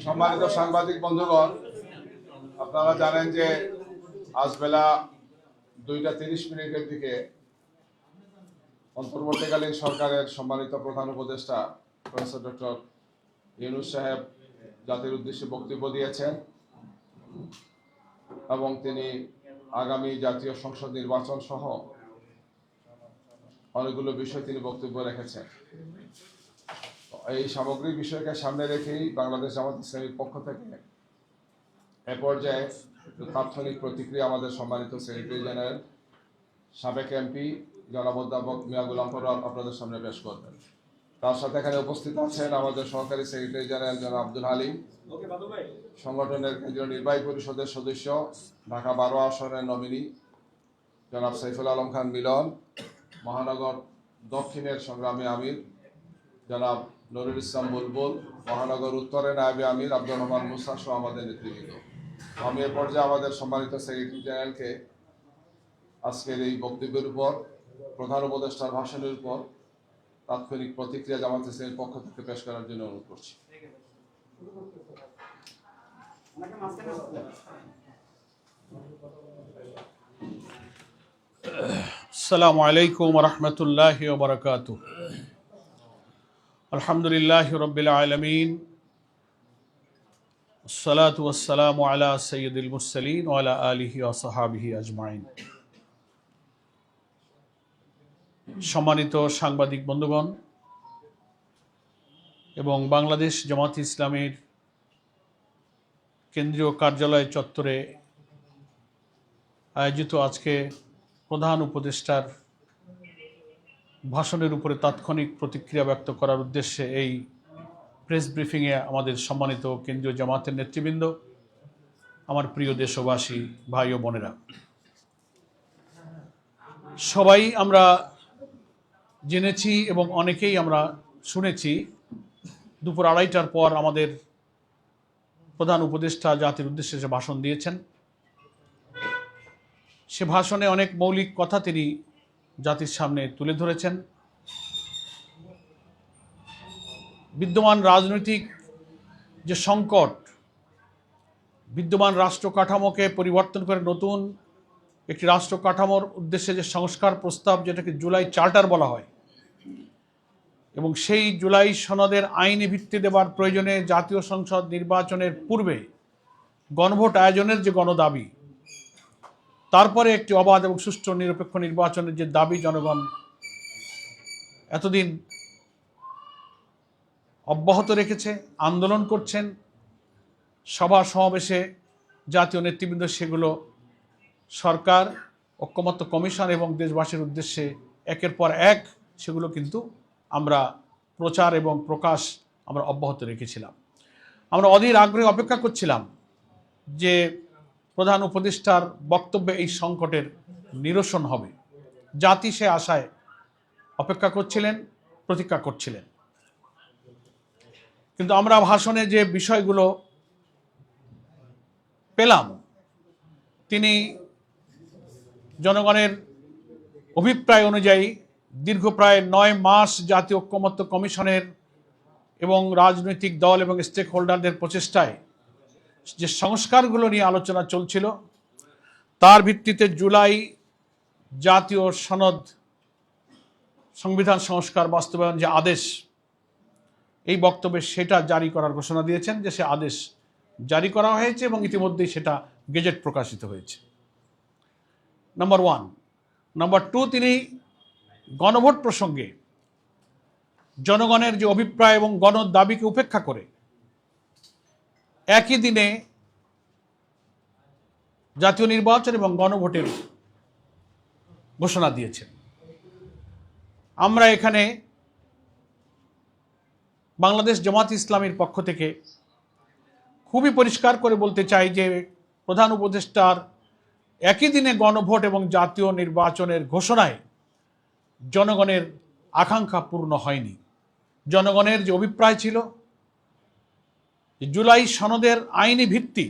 সম্মানিত সাংবাদিক বন্ধুগণ, আপনারা জানেন যে আজ বেলা 2:30 দিকে অন্তর্বর্তীকালীন সরকারের সম্মানিত প্রধান উপদেষ্টা প্রফেসর ডক্টর ইউনূস সাহেব জাতির উদ্দেশ্যে বক্তব্য দিয়েছেন এবং তিনি আগামী জাতীয় সংসদ নির্বাচন সহ অনেকগুলো বিষয় তিনি বক্তব্য রেখেছেন। এই সামগ্রিক বিষয়কে সামনে রেখেই বাংলাদেশ জামাত ইসলামীর পক্ষ থেকে এ পর্যায়ে তাৎক্ষণিক প্রতিক্রিয়া আমাদের সম্মানিত সেক্রেটারি জেনারেল সাবেক এমপি জনাব অধ্যাপক মিয়া গোলাম পরোয়ার আপনাদের সামনে পেশ করবেন। তার সাথে এখানে উপস্থিত আছেন আমাদের সহকারী সেক্রেটারি জেনারেল জনাব আব্দুল হালিম, সংগঠনের কেন্দ্রীয় নির্বাহী পরিষদের সদস্য, ঢাকা 12 আসনের নমিনি জনাব সাইফুল আলম খান মিলন, মহানগর দক্ষিণের সংগ্রামী আমির জনাব নুরুল ইসলাম বুলবুল, মহানগর উত্তরের নায়েবে আমির আব্দুর রহমান মুসা সহ আমাদের নেতৃবৃন্দ। আমি এ পর্যায়ে আমাদের সম্মানিত সেক্রেটারি জেনারেলকে আজকের এই বক্তব্যের উপর, প্রধান উপদেষ্টার ভাষণের উপর তাৎক্ষণিক প্রতিক্রিয়া জামাত ইসলামীর পক্ষ থেকে পেশ করার জন্য অনুরোধ করছি। আসসালামু আলাইকুম ওয়া রাহমাতুল্লাহি ওয়া বারাকাতুহু। আলহামদুলিল্লাহি রাব্বিল আলামিন, আসসালাতু ওয়াসসালামু আলা সাইয়্যিদিল মুরসালিন ওয়া আলা আলিহি ওয়া সাহবিহি আজমাইন। সম্মানিত সাংবাদিক বন্ধুগণ এবং বাংলাদেশ জামাত ইসলামীর কেন্দ্রীয় কার্যালয় চত্বরে আয়োজিত আজকে প্রধান উপদেষ্টার ভাষণের উপরে তাৎক্ষণিক প্রতিক্রিয়া ব্যক্ত করার উদ্দেশ্যে এই প্রেস ব্রিফিংয়ে আমাদের সম্মানিত কেন্দ্রীয় জামাতের নেতৃবৃন্দ, আমার প্রিয় দেশবাসী ভাই ও বোনেরা, সবাই আমরা জেনেছি এবং অনেকেই আমরা শুনেছি দুপুর 2:30টার পর আমাদের প্রধান উপদেষ্টা জাতির উদ্দেশ্যে যে ভাষণ দিয়েছেন, সে ভাষণে অনেক মৌলিক কথা তিনি জাতির সামনে তুলে ধরেছেন। বিদ্যমান রাজনৈতিক যে সংকট, বিদ্যমান রাষ্ট্র কাঠামোকে পরিবর্তন করে নতুন একটি রাষ্ট্র কাঠামোর উদ্দেশ্যে যে সংস্কার প্রস্তাব, যেটাকে জুলাই চার্টার বলা হয়, এবং সেই জুলাই সনদের আইনি ভিত্তি দেবার প্রয়োজনে জাতীয় সংসদ নির্বাচনের পূর্বে গণভোট আয়োজনের যে গণদাবি, তারপরে একটি অবাধ এবং সুষ্ঠু নিরপেক্ষ নির্বাচনের যে দাবি জনগণ এতদিন অব্যাহত রেখেছে, আন্দোলন করছেন, সভা সমাবেশে জাতীয় নেতৃবৃন্দ সেগুলো সরকার, ঐক্যমত্য কমিশন এবং দেশবাসীর উদ্দেশ্যে একের পর এক সেগুলো কিন্তু আমরা প্রচার এবং প্রকাশ আমরা অব্যাহত রেখেছিলাম। আমরা অধীর আগ্রহে অপেক্ষা করছিলাম যে প্রধান উপদেষ্টার বক্তব্যে এই সংকটের নিরসন হবে। জাতি সে আশায় অপেক্ষা করছিলেন, প্রতীক্ষা করছিলেন। কিন্তু আমরা ভাষণে যে বিষয়গুলো পেলাম, তিনি জনগণের অভিপ্রায় অনুযায়ী দীর্ঘ প্রায় 9 মাস জাতীয় ঐক্যমত্য কমিশনের এবং রাজনৈতিক দল এবং স্টেক হোল্ডারদের প্রচেষ্টায় যে সংস্কারগুলো নিয়ে আলোচনা চলছিল, তার ভিত্তিতে জুলাই জাতীয় সনদ সংবিধান সংস্কার বাস্তবায়ন যে আদেশ, এই বক্তব্যে সেটা জারি করার ঘোষণা দিয়েছেন যে সে আদেশ জারি করা হয়েছে এবং ইতিমধ্যেই সেটা গেজেট প্রকাশিত হয়েছে। নাম্বার 1। নাম্বার 2, তিনি গণভোট প্রসঙ্গে জনগণের যে অভিপ্রায় এবং গণ দাবিকে উপেক্ষা করে একই দিনে জাতীয় নির্বাচন এবং গণভোটের ঘোষণা দিয়েছেন। আমরা এখানে বাংলাদেশ জামাত ইসলামীর পক্ষ থেকে খুবই পরিষ্কার করে বলতে চাই যে প্রধান উপদেষ্টার একই দিনে গণভোট এবং জাতীয় নির্বাচনের ঘোষণায় জনগণের আকাঙ্ক্ষা পূর্ণ হয়নি। জনগণের যে অভিপ্রায় ছিল জুলাই সনদের আইনি ভিত্তি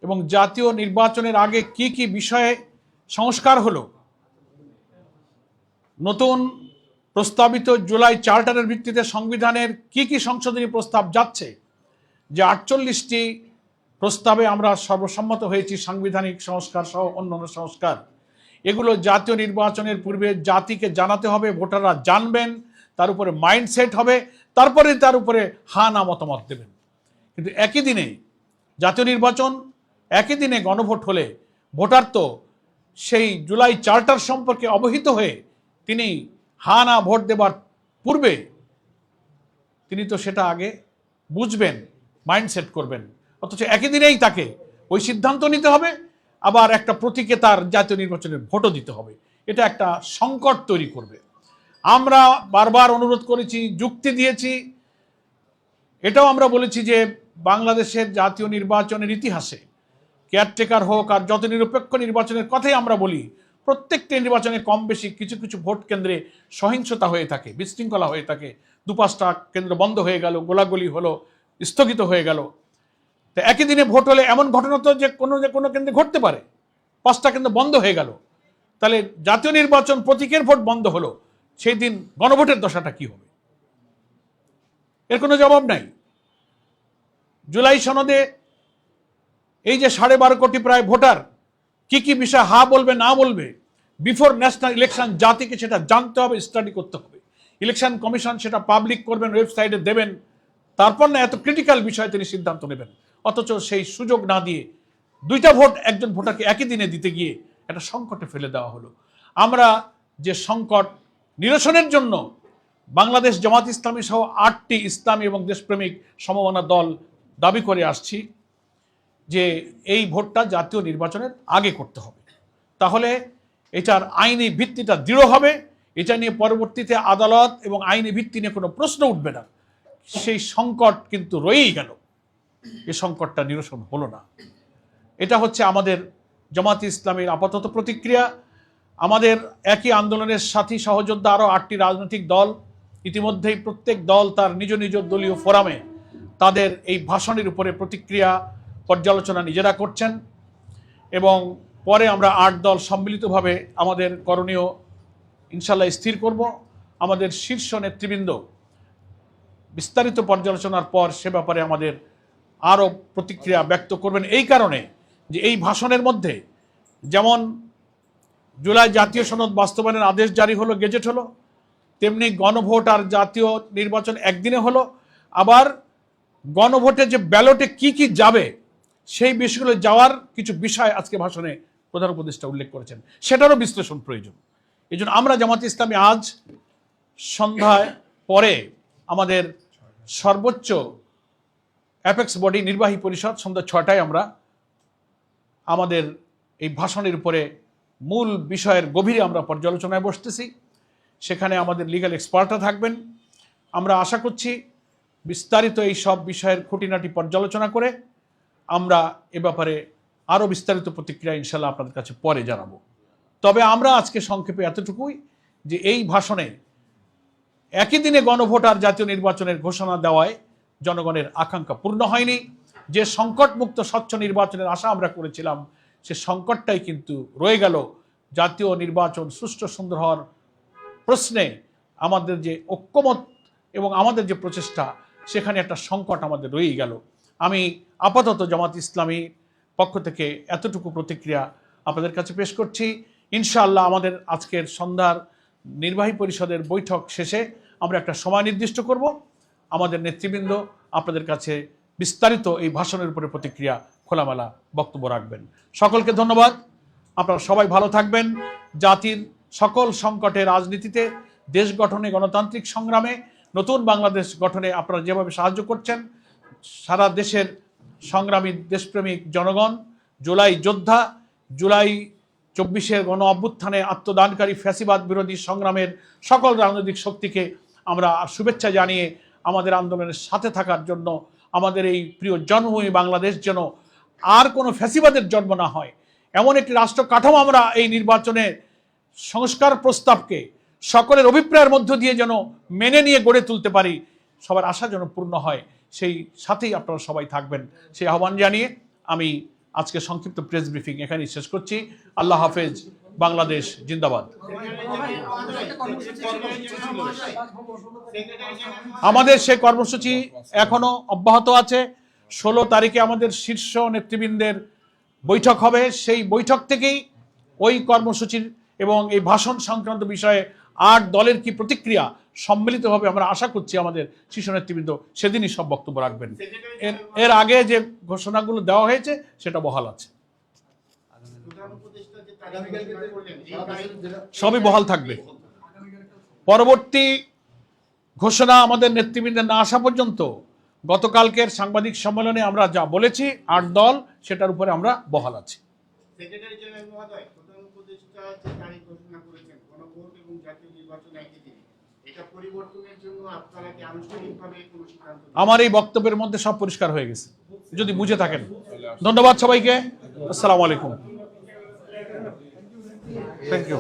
এবং জাতীয় নির্বাচনের আগে কি কি বিষয়ে সংস্কার হলো, নতুন প্রস্তাবিত জুলাই চার্টারের ভিত্তিতে সংবিধানের কি কি সংশোধনী প্রস্তাব যাচ্ছে, যে 48টি প্রস্তাবে আমরা সর্বসম্মত হয়েছি, সাংবিধানিক সংস্কার সহ অন্যান্য সংস্কার, এগুলো জাতীয় নির্বাচনের পূর্বে জাতিকে জানাতে হবে, ভোটাররা জানবেন, তার উপরে মাইন্ডসেট হবে, তারপরে তার উপরে হা না মতামত দেবেন। কিন্তু একই দিনে জাতীয় নির্বাচন, একই দিনে গণভোট হলে ভোটার তো সেই জুলাই চার্টার সম্পর্কে অবহিত হয়ে তিনি হা না ভোট দেবার পূর্বে তিনি তো সেটা আগে বুঝবেন, মাইন্ডসেট করবেন, অথচ একই দিনেই তাকে ওই সিদ্ধান্ত নিতে হবে, আবার একটা প্রতীকে তার জাতীয় নির্বাচনের ভোটও দিতে হবে। এটা একটা সংকট তৈরি করবে। আমরা বারবার অনুরোধ করেছি, যুক্তি দিয়েছি, এটাও আমরা বলেছি যে বাংলাদেশের জাতীয় নির্বাচনের ইতিহাসে কেয়ারটেকার হোক আর যত নিরপেক্ষ নির্বাচনের কথাই আমরা বলি, প্রত্যেকটি নির্বাচনে কম বেশি কিছু কিছু ভোট কেন্দ্রে সহিংসতা হয়ে থাকে, বিশৃঙ্খলা হয়ে থাকে, 2-5টা কেন্দ্র বন্ধ হয়ে গেল, গোলাগুলি হলো, স্থগিত হয়ে গেল। তো একই দিনে ভোট হলে এমন ঘটনা তো যে কোনো কেন্দ্রে ঘটতে পারে, 5টা কেন্দ্র বন্ধ হয়ে গেল। তাহলে জাতীয় নির্বাচন প্রতীকের ভোট বন্ধ হলো, সেই দিন গণভোটের দশাটা কি হবে? এর কোনো জবাব নাই। জুলাই সনদে এই যে 12.5 কোটি প্রায় ভোটার কি কি বিষয় হা বলবে না বলবে, বিফোর ন্যাশনাল ইলেকশন জাতিকে সেটা জানতে হবে, স্টাডি করতে হবে। ইলেকশন কমিশন সেটা পাবলিক করবেন, ওয়েবসাইটে দেবেন, তারপর না এত ক্রিটিক্যাল বিষয়ে তিনি সিদ্ধান্ত নেবেন। অথচ সেই সুযোগ না দিয়ে 2টা ভোট একজন ভোটারকে একই দিনে দিতে গিয়ে একটা সংকটে ফেলে দেওয়া হলো। আমরা যে সংকট নিরসনের জন্য বাংলাদেশ জামাত ইসলামী সহ 8টি ইসলামী এবং দেশপ্রেমিক সমমনা দল দাবি করে আসছি যে এই ভোটটা জাতীয় নির্বাচনের আগে করতে হবে, তাহলে এটার আইনি ভিত্তিটা দৃঢ় হবে, এটা নিয়ে পরবর্তীতে আদালত এবং আইনি ভিত্তি নিয়ে কোনো প্রশ্ন উঠবে না। সেই সংকট কিন্তু রয়েই গেল, এই সংকটটা নিরসন হলো না। এটা হচ্ছে আমাদের জামাতে ইসলামীর আপাতত প্রতিক্রিয়া। আমাদের একই আন্দোলনের সাথী সহযোদ্ধা আরও 8টি রাজনৈতিক দল ইতিমধ্যেই প্রত্যেক দল তার নিজ নিজ দলীয় ফোরামে তাদের এই ভাষণের উপরে প্রতিক্রিয়া পর্যালোচনা নিজেরা করছেন, এবং পরে আমরা 8 দল সম্মিলিতভাবে আমাদের করণীয় ইনশাল্লাহ স্থির করব। আমাদের শীর্ষ নেতৃবৃন্দ বিস্তারিত পর্যালোচনার পর সে ব্যাপারে আমাদের আরও প্রতিক্রিয়া ব্যক্ত করবেন, এই কারণে যে এই ভাষণের মধ্যে যেমন জুলাই জাতীয় সনদ বাস্তবায়নের আদেশ জারি হলো, গেজেট হলো, তেমনি গণভোট আর জাতীয় নির্বাচন একদিনে হলো। আবার গণভোটে যে ব্যালটে কি কি যাবে সেই বিষয়গুলো যাওয়ার কিছু বিষয় আজকে ভাষণে প্রধান উপদেষ্টা উল্লেখ করেছেন, সেটারও বিশ্লেষণ প্রয়োজন। এই জন্য আমরা জামাতে ইসলামী আজ সন্ধ্যায় পরে আমাদের সর্বোচ্চ অ্যাপেক্স বডি নির্বাহী পরিষদ সন্ধ্যা 6টায় আমরা আমাদের এই ভাষণের উপরে মূল বিষয়ের গভীরে আমরা পর্যালোচনায় বসতেছি। সেখানে আমাদের লিগ্যাল এক্সপার্টরা থাকবেন। আমরা আশা করছি বিস্তারিত এই সব বিষয়ের খুঁটিনাটি পর্যালোচনা করে আমরা এ ব্যাপারে আরও বিস্তারিত প্রতিক্রিয়া ইনশাল্লাহ আপনাদের কাছে পরে জানাবো। তবে আমরা আজকে সংক্ষেপে এতটুকুই যে এই ভাষণে একই দিনে গণভোট আর জাতীয় নির্বাচনের ঘোষণা দেওয়ায় জনগণের আকাঙ্ক্ষা পূর্ণ হয়নি। যে সংকটমুক্ত স্বচ্ছ নির্বাচনের আশা আমরা করেছিলাম, সে সংকটটাই কিন্তু রয়ে গেল। জাতীয় নির্বাচন সুষ্ঠু সুন্দর হওয়ার প্রশ্নে আমাদের যে ঐক্যমত এবং আমাদের যে প্রচেষ্টা, সেখানে একটা সংকট আমাদের রয়েই গেল। আমি আপাতত জামাত ইসলামী পক্ষ থেকে এতটুকু প্রতিক্রিয়া আপনাদের কাছে পেশ করছি। ইনশাআল্লাহ আমাদের আজকের সন্ধ্যার নির্বাহী পরিষদের বৈঠক শেষে আমরা একটা সময় নির্দিষ্ট করব, আমাদের নেতৃবৃন্দ আপনাদের কাছে বিস্তারিত এই ভাষণের উপরে প্রতিক্রিয়া খোলামেলা বক্তব্য রাখবেন। সকলকে ধন্যবাদ। আপনারা সবাই ভালো থাকবেন। জাতির সকল সংকটে, রাজনীতিতে, দেশ গঠনে, গণতান্ত্রিক সংগ্রামে, নতুন বাংলাদেশ গঠনে আপনারা যেভাবে সাহায্য করছেন, সারা দেশের সংগ্রামী দেশপ্রেমিক জনগণ, জুলাই যোদ্ধা, জুলাই 24-এর গণ অভ্যুত্থানে আত্মদানকারী ফ্যাসিবাদ বিরোধী সংগ্রামের সকল রাজনৈতিক শক্তিকে আমরা শুভেচ্ছা জানিয়ে আমাদের আন্দোলনের সাথে থাকার জন্য, আমাদের এই প্রিয় জন্মভূমি বাংলাদেশ যেন আর কোনো ফ্যাসিবাদের জন্ম না হয়, এমন একটি রাষ্ট্র কাঠামো আমরা এই নির্বাচনে সংস্কার প্রস্তাবকে সকলের অভিপ্রায়ের মধ্য দিয়ে যেন মেনে নিয়ে গড়ে তুলতে পারি, সবার আশা যেন পূর্ণ হয়, সেই সাথেই আপনারা সবাই থাকবেন, সেই আহ্বান জানিয়ে আমি আজকে সংক্ষিপ্ত প্রেস ব্রিফিং এখানেই শেষ করছি। আল্লাহ হাফেজ। বাংলাদেশ জিন্দাবাদ। আমাদের সেই কর্মসূচি এখনো অব্যাহত আছে। 16 তারিখে আমাদের শীর্ষ নেতৃবৃন্দের বৈঠক হবে। সেই বৈঠক থেকেই ওই কর্মসূচির এবং এই ভাষণ সংক্রান্ত বিষয়ে 8 দলের কি প্রতিক্রিয়া সম্মিলিতভাবে আমরা আশা করছি আমাদের শীর্ষ নেতৃবৃন্দ সেদিনই সব বক্তব্য রাখবেন। এর আগে যে ঘোষণাগুলো দেওয়া হয়েছে সেটা বহাল আছে, সবই বহাল থাকবে। পরবর্তী ঘোষণা আমাদের নেতৃবৃন্দের না আসা পর্যন্ত গতকালকের সাংবাদিক সম্মেলনে আমরা যা বলেছি 8 দল, সেটার উপরে আমরা বহাল আছি। সেক্রেটারি জেনারেল মহোদয়, প্রধান উপদেষ্টা যে তারিখ ঘোষণা করেছেন গণভোট এবং জাতীয় নির্বাচন একই দিনে, এটা পরিবর্তনের জন্য আপনারা কি আনুষ্ঠানিকভাবে কোনো সিদ্ধান্ত নেবেন? আমার এই বক্তব্যের মধ্যে সব পরিষ্কার হয়ে গেছে, যদি বুঝে থাকেন। ধন্যবাদ সবাইকে। আসসালামু আলাইকুম। Thank you.